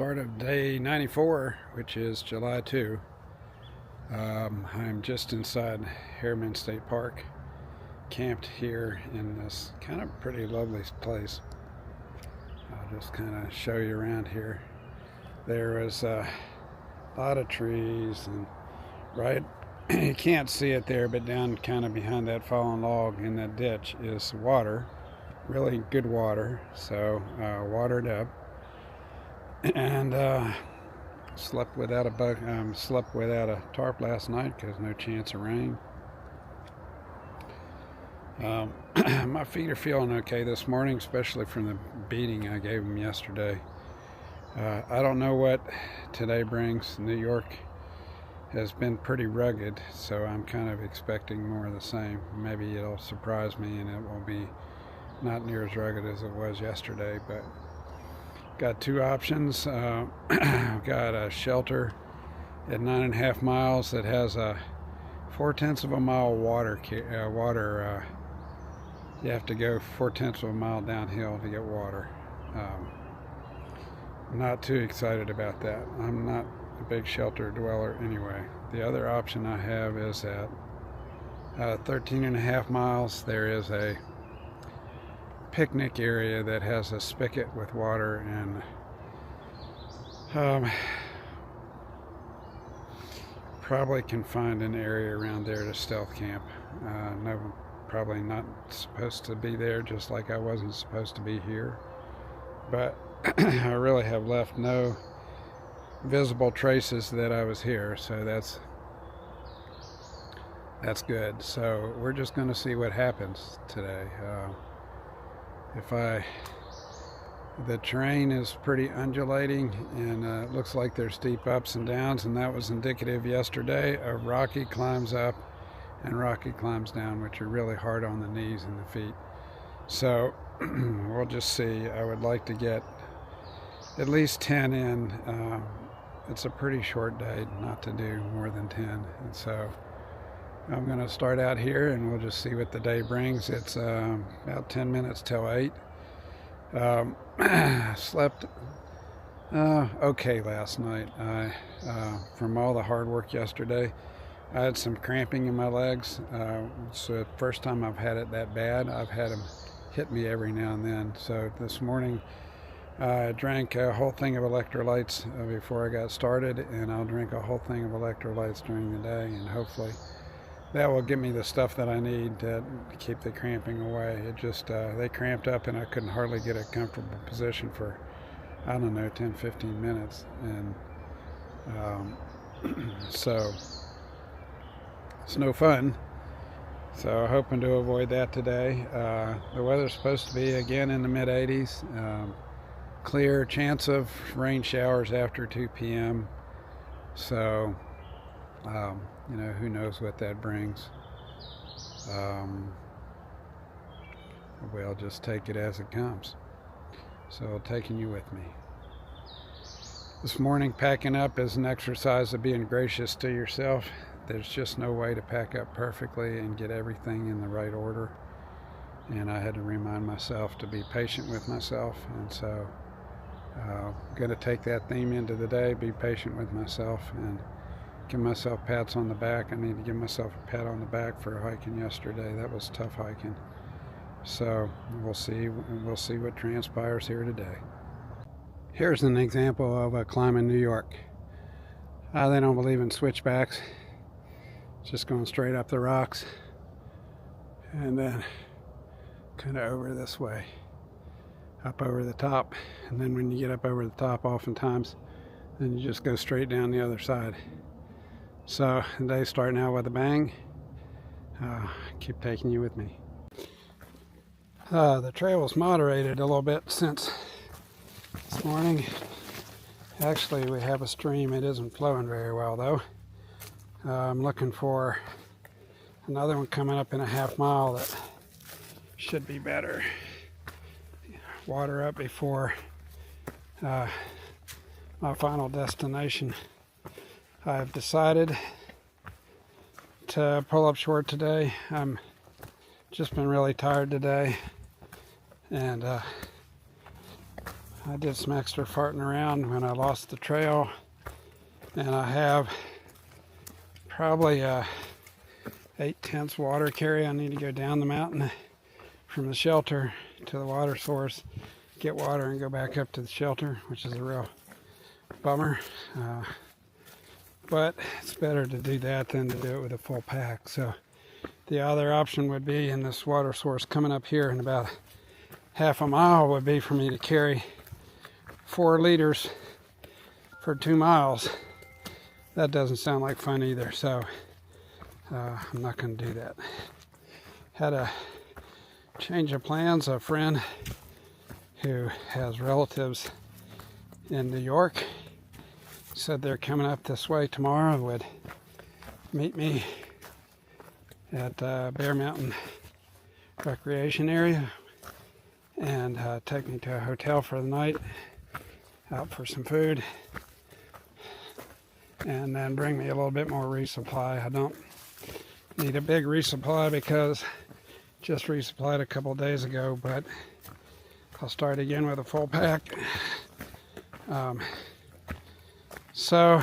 start of day 94, which is July 2. I'm just inside Harriman State Park, camped here in this kind of pretty lovely place. I'll just kind of show you around here. There was a lot of trees, and right, you can't see it there, but down kind of behind that fallen log in that ditch is water, really good water, so watered up. And slept without a tarp last night because no chance of rain. My feet are feeling okay this morning, especially from the beating I gave them yesterday. I don't know what today brings. New York has been pretty rugged, so I'm kind of expecting more of the same. Maybe it'll surprise me and it will be not near as rugged as it was yesterday, but got two options. Got a shelter at 9.5 miles that has a 4/10 of a mile water. You have to go 4/10 of a mile downhill to get water. Not too excited about that. I'm not a big shelter dweller anyway. The other option I have is at 13.5 miles. There is a picnic area that has a spigot with water, and probably can find an area around there to stealth camp. No, probably not supposed to be there, just like I wasn't supposed to be here, but I really have left no visible traces that I was here, so that's good. So we're just going to see what happens today. The terrain is pretty undulating, and it looks like there's steep ups and downs, and that was indicative yesterday of rocky climbs up and rocky climbs down, which are really hard on the knees and the feet. So we'll just see. I would like to get at least 10 in. It's a pretty short day not to do more than 10, and so I'm going to start out here and we'll just see what the day brings. It's about 10 minutes till 8. Slept okay last night. From all the hard work yesterday, I had some cramping in my legs. It's the first time I've had it that bad. I've had them hit me every now and then. So this morning I drank a whole thing of electrolytes before I got started, and I'll drink a whole thing of electrolytes during the day, and hopefully that will give me the stuff that I need to keep the cramping away. It just, they cramped up and I couldn't hardly get a comfortable position for, I don't know, 10-15 minutes. And so it's no fun. So hoping to avoid that today. The weather's supposed to be again in the mid 80s. Clear chance of rain showers after 2 p.m. So you know, who knows what that brings. We'll just take it as it comes. So taking you with me. This morning, packing up is an exercise of being gracious to yourself. There's just no way to pack up perfectly and get everything in the right order. And I had to remind myself to be patient with myself. And so I'm going to take that theme into the day, be patient with myself, and give myself pats on the back. I need to give myself a pat on the back for hiking yesterday. That was tough hiking. So we'll see what transpires here today. Here's an example of a climb in New York. They don't believe in switchbacks. Just going straight up the rocks and then kind of over this way, up over the top. And then when you get up over the top, oftentimes, then you just go straight down the other side. So the day's starting out with a bang. Keep taking you with me. The trail was moderated a little bit since this morning. Actually, we have a stream. It isn't flowing very well though. I'm looking for another one coming up in a half mile that should be better. Water up before my final destination. I've decided to pull up short today. I'm just been really tired today, and I did some extra farting around when I lost the trail, and I have probably 8/10 water carry. I need to go down the mountain from the shelter to the water source, get water, and go back up to the shelter, which is a real bummer. But it's better to do that than to do it with a full pack. So the other option would be, in this water source coming up here in about half a mile, would be for me to carry 4 liters for 2 miles. That doesn't sound like fun either, so I'm not going to do that. Had a change of plans. A friend who has relatives in New York said they're coming up this way tomorrow, would meet me at Bear Mountain Recreation Area and take me to a hotel for the night, out for some food, and then bring me a little bit more resupply. I don't need a big resupply because just resupplied a couple days ago, but I'll start again with a full pack. So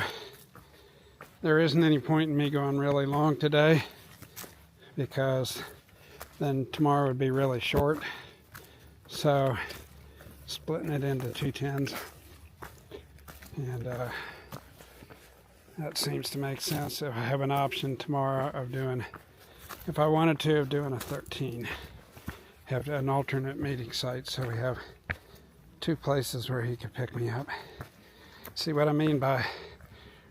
there isn't any point in me going really long today, because then tomorrow would be really short. So splitting it into 2/10s, and that seems to make sense. If I have an option tomorrow of doing, if I wanted to, of doing a 13, have an alternate meeting site, so we have 2 places where he could pick me up. See what I mean by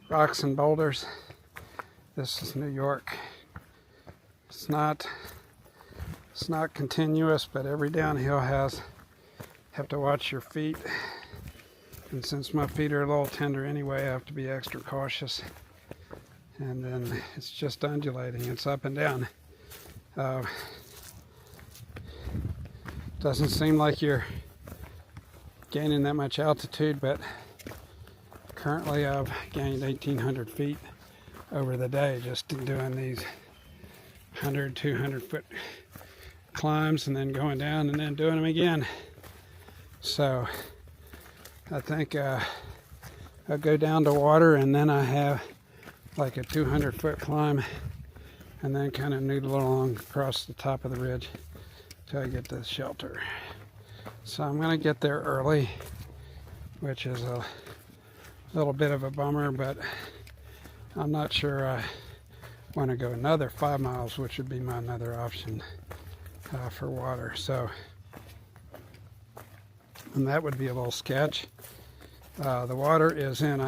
rocks and boulders? This is New York. It's not continuous, but every downhill have to watch your feet. And since my feet are a little tender anyway, I have to be extra cautious. And then it's just undulating. It's up and down. Doesn't seem like you're gaining that much altitude, but currently I've gained 1,800 feet over the day just in doing these 100, 200 foot climbs and then going down and then doing them again. So I think I'll go down to water, and then I have like a 200 foot climb, and then kind of noodle along across the top of the ridge till I get to the shelter. So I'm going to get there early, which is a little bit of a bummer, but I'm not sure I want to go another 5 miles, which would be my another option for water. So, and that would be a little sketch. The water is in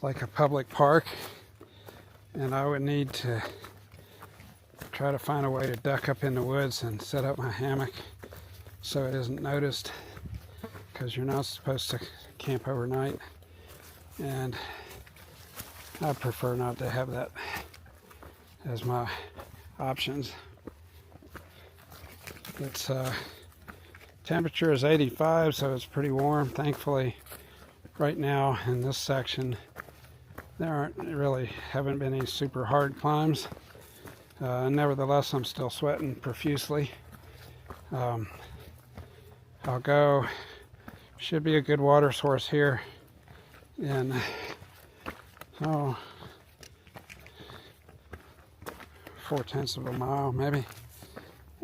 like a public park, and I would need to try to find a way to duck up in the woods and set up my hammock so it isn't noticed, because you're not supposed to camp overnight, and I prefer not to have that as my options. It's temperature is 85, so it's pretty warm. Thankfully, right now in this section, there haven't been any super hard climbs. Nevertheless, I'm still sweating profusely. I'll go. Should be a good water source here in 4/10 of a mile maybe,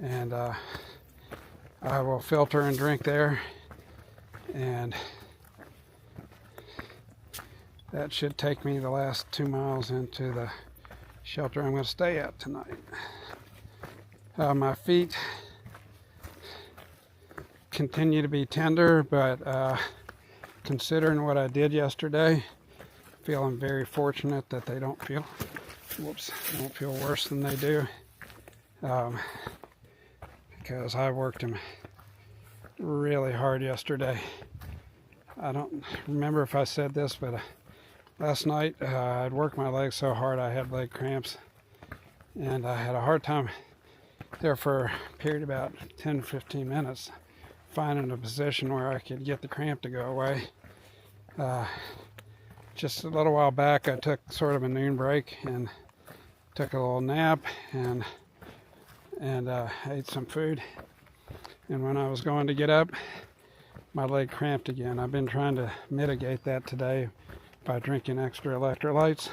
and I will filter and drink there, and that should take me the last 2 miles into the shelter I'm going to stay at tonight. My feet continue to be tender, but considering what I did yesterday, feeling very fortunate that they don't feel worse than they do, because I worked them really hard yesterday. I don't remember if I said this, but last night I'd worked my legs so hard I had leg cramps, and I had a hard time there for a period of about 10-15 minutes finding a position where I could get the cramp to go away. Just a little while back, I took sort of a noon break and took a little nap and ate some food. And when I was going to get up my leg cramped again. I've been trying to mitigate that today by drinking extra electrolytes.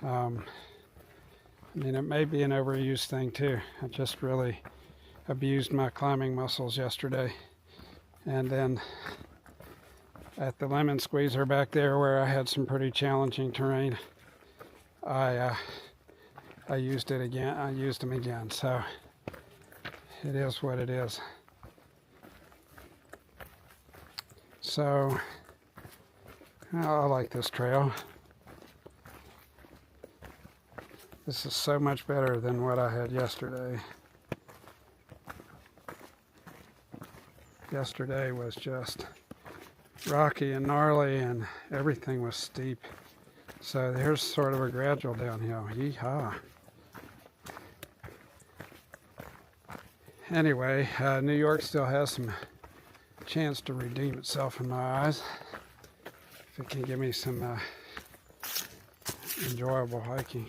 I mean, it may be an overused thing too. I just really abused my climbing muscles yesterday. And then at the lemon squeezer back there where I had some pretty challenging terrain, I used it again. I used them again. So it is what it is. So I like this trail. This is so much better than what I had yesterday. Yesterday was just rocky and gnarly and everything was steep. So here's sort of a gradual downhill. Yeehaw. Anyway, New York still has some chance to redeem itself in my eyes. If it can give me some enjoyable hiking.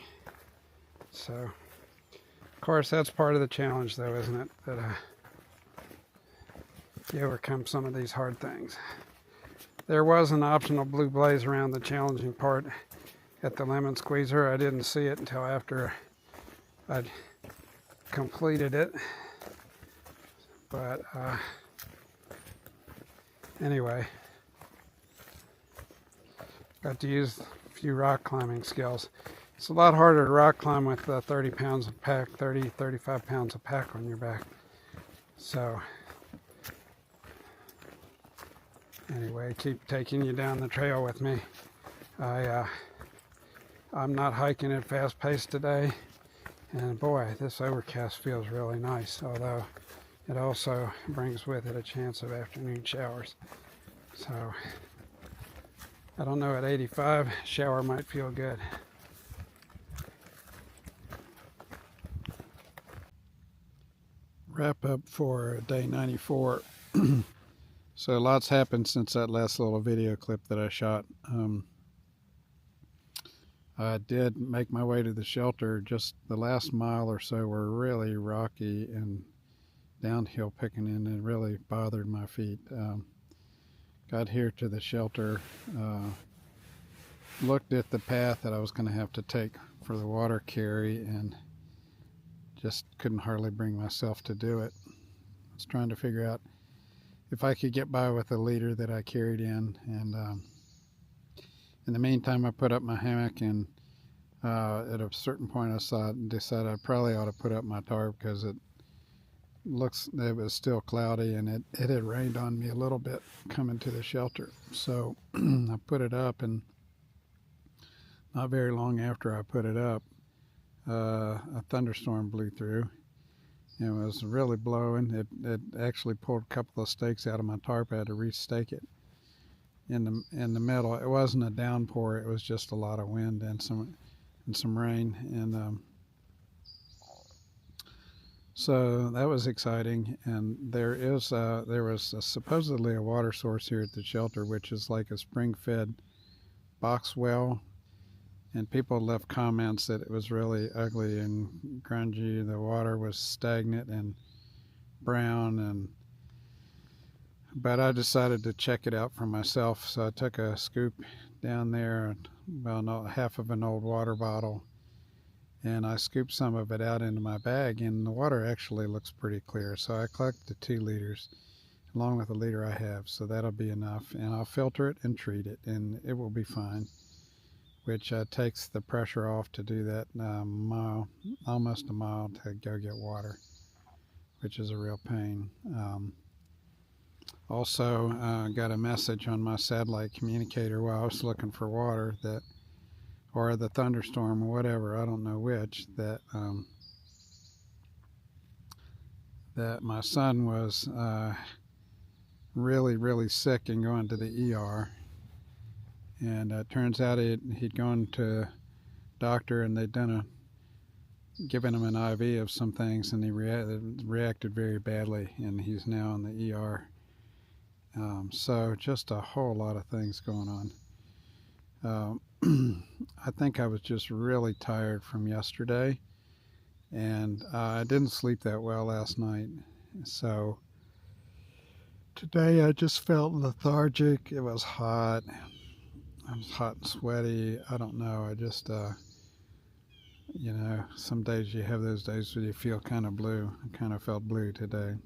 So, of course, that's part of the challenge though, isn't it? That you overcome some of these hard things. There was an optional blue blaze around the challenging part at the lemon squeezer. I didn't see it until after I'd completed it. But anyway, got to use a few rock climbing skills. It's a lot harder to rock climb with 30 pounds of pack, 35 pounds of pack on your back. So anyway, keep taking you down the trail with me. I'm not hiking at fast pace today, and boy, this overcast feels really nice, although it also brings with it a chance of afternoon showers. So I don't know, at 85, shower might feel good. Wrap up for day 94. So lots happened since that last little video clip that I shot. I did make my way to the shelter. Just the last mile or so were really rocky and downhill picking in, and really bothered my feet. Got here to the shelter, looked at the path that I was going to have to take for the water carry, and just couldn't hardly bring myself to do it. I was trying to figure out if I could get by with the leader that I carried in, and in the meantime I put up my hammock, and at a certain point I decided I probably ought to put up my tarp because it was still cloudy, and it had rained on me a little bit coming to the shelter. So I put it up, and not very long after I put it up, a thunderstorm blew through. It was really blowing. It actually pulled a couple of stakes out of my tarp. I had to restake it in the middle. It wasn't a downpour. It was just a lot of wind and some rain, and so that was exciting. And there was supposedly a water source here at the shelter, which is like a spring-fed box well. And people left comments that it was really ugly and grungy. The water was stagnant and brown, but I decided to check it out for myself. So I took a scoop down there, about half of an old water bottle, and I scooped some of it out into my bag, and the water actually looks pretty clear. So I collected 2 liters along with the liter I have, so that'll be enough, and I'll filter it and treat it, and it will be fine, which takes the pressure off to do that almost a mile to go get water, which is a real pain. Also got a message on my satellite communicator while I was looking for water, or the thunderstorm or whatever, I don't know which, that my son was really, really sick and going to the ER. And it turns out he'd gone to a doctor, and they'd given him an IV of some things, and he reacted very badly, and he's now in the ER. So just a whole lot of things going on. I think I was just really tired from yesterday, and I didn't sleep that well last night. So Today I just felt lethargic. It was hot. I was hot and sweaty. I don't know. I just, you know, some days you have those days where you feel kind of blue. I kind of felt blue today.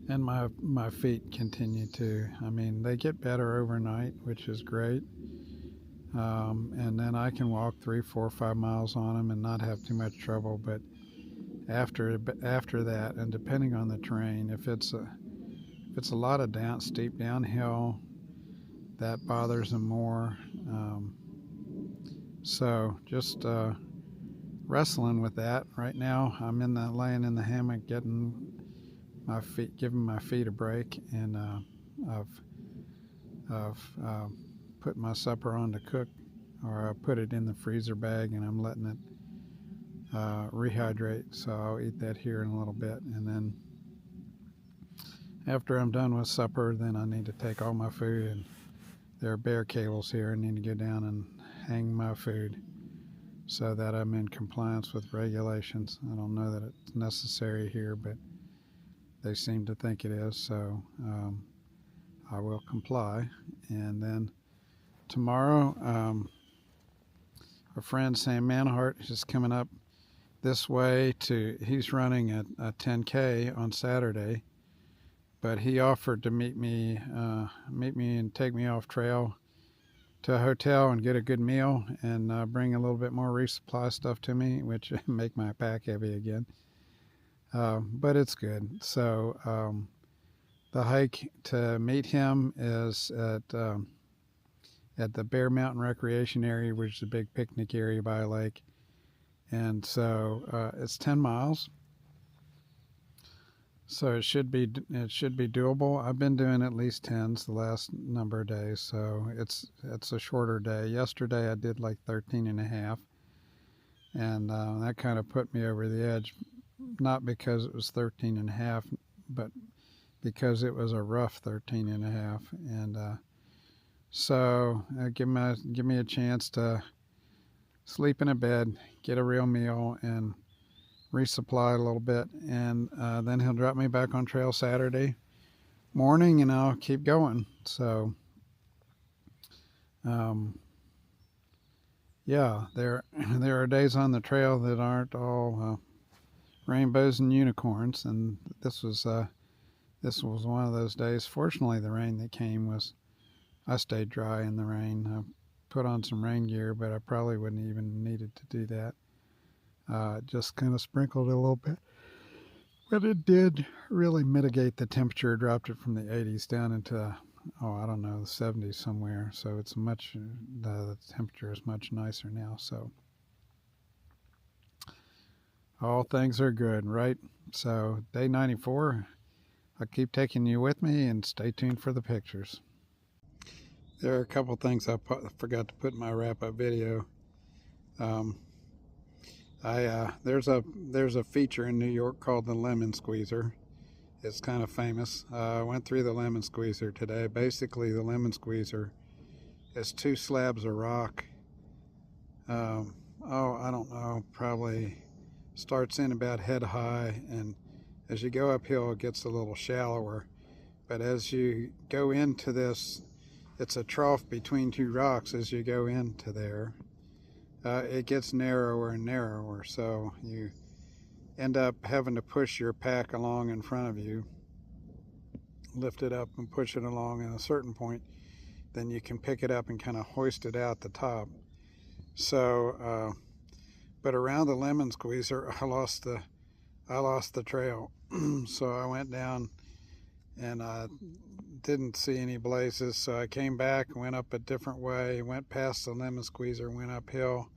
And my feet continue to, I mean, they get better overnight, which is great. And then I can walk 3, 4, 5 miles on them and not have too much trouble. But after that, and depending on the terrain, if it's a lot of steep downhill, that bothers them more. So just wrestling with that right now. I'm laying in the hammock, giving my feet a break, and I've put my supper on to cook, or I put it in the freezer bag, and I'm letting it rehydrate. So I'll eat that here in a little bit, and then after I'm done with supper, then I need to take all my food, and there are bear cables here. I need to go down and hang my food so that I'm in compliance with regulations. I don't know that it's necessary here, but they seem to think it is, so I will comply. And then tomorrow, a friend, Sam Manhart, is coming up this way he's running a 10K on Saturday, but he offered to meet me and take me off trail to a hotel and get a good meal and bring a little bit more resupply stuff to me, which make my pack heavy again. But it's good. So the hike to meet him is at the Bear Mountain Recreation Area, which is a big picnic area by a lake. And so it's 10 miles. So it should be doable. I've been doing at least 10s the last number of days, so it's a shorter day. Yesterday I did like 13 and a half, and that kind of put me over the edge, not because it was 13 and a half, but because it was a rough 13 and a half. And so give me a chance to sleep in a bed, get a real meal, and resupply a little bit, and then he'll drop me back on trail Saturday morning, and I'll keep going. So yeah, there are days on the trail that aren't all rainbows and unicorns, and this was one of those days. Fortunately, the rain that came I stayed dry in the rain. I put on some rain gear, but I probably wouldn't even needed to do that. Just kind of sprinkled a little bit, but it did really mitigate the temperature. Dropped it from the 80s down into, I don't know, the 70s somewhere. So it's the temperature is much nicer now. So all things are good, right? So day 94, I'll keep taking you with me, and stay tuned for the pictures. There are a couple things I forgot to put in my wrap-up video. There's a feature in New York called the Lemon Squeezer. It's kind of famous. I went through the Lemon Squeezer today. Basically, the Lemon Squeezer is 2 slabs of rock. I don't know, probably starts in about head high, and as you go uphill it gets a little shallower. But as you go into this, it's a trough between 2 rocks. As you go into there, it gets narrower and narrower, so you end up having to push your pack along in front of you, lift it up and push it along. At a certain point, then you can pick it up and kind of hoist it out the top. So but around the Lemon Squeezer, I lost the trail. So I went down, and I didn't see any blazes, so I came back, went up a different way, went past the Lemon Squeezer, went uphill,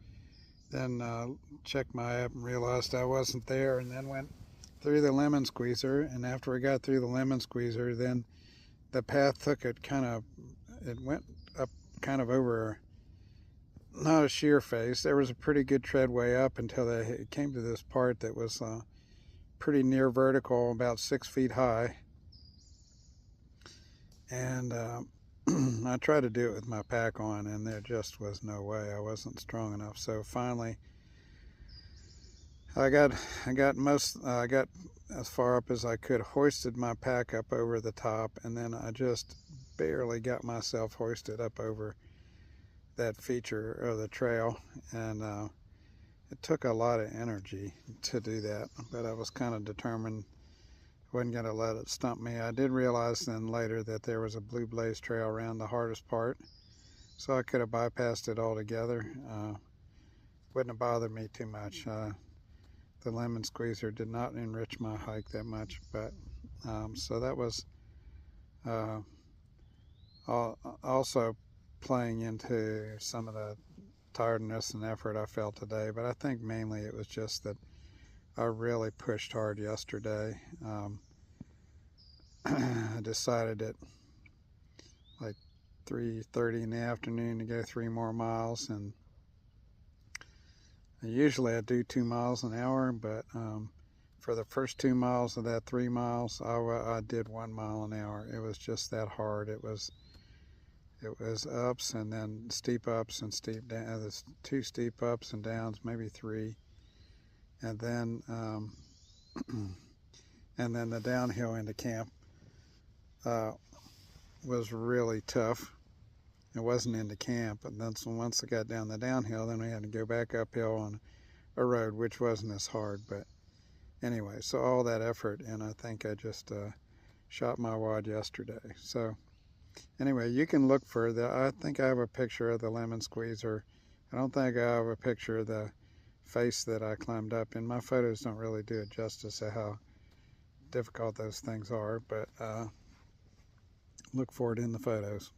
then checked my app and realized I wasn't there, and then went through the Lemon Squeezer. And after I got through the Lemon Squeezer, then the path it went up kind of over, not a sheer face. There was a pretty good treadway up until it came to this part that was pretty near vertical, about 6 feet high. And I tried to do it with my pack on, and there just was no way. I wasn't strong enough. So finally, I got as far up as I could, hoisted my pack up over the top, and then I just barely got myself hoisted up over that feature of the trail, and it took a lot of energy to do that, but I was kind of determined I wasn't going to let it stump me. I did realize then later that there was a Blue Blaze trail around the hardest part, so I could have bypassed it altogether. Wouldn't have bothered me too much. The Lemon Squeezer did not enrich my hike that much, but so that was also playing into some of the tiredness and effort I felt today, but I think mainly it was just that I really pushed hard yesterday. I decided at like 3:30 in the afternoon to go 3 more miles, and usually I do 2 miles an hour, but for the first 2 miles of that 3 miles, I did 1 mile an hour. It was just that hard. It was ups and then steep ups and steep down. There's 2 steep ups and downs, maybe 3, and then and then the downhill into camp was really tough. It wasn't into camp, and then so once I got down the downhill, then we had to go back uphill on a road, which wasn't as hard. But anyway, so all that effort, and I think I just shot my wad yesterday. So anyway, you can look for I think I have a picture of the Lemon Squeezer. I don't think I have a picture of the face that I climbed up in. My photos don't really do it justice of how difficult those things are, but look for it in the photos.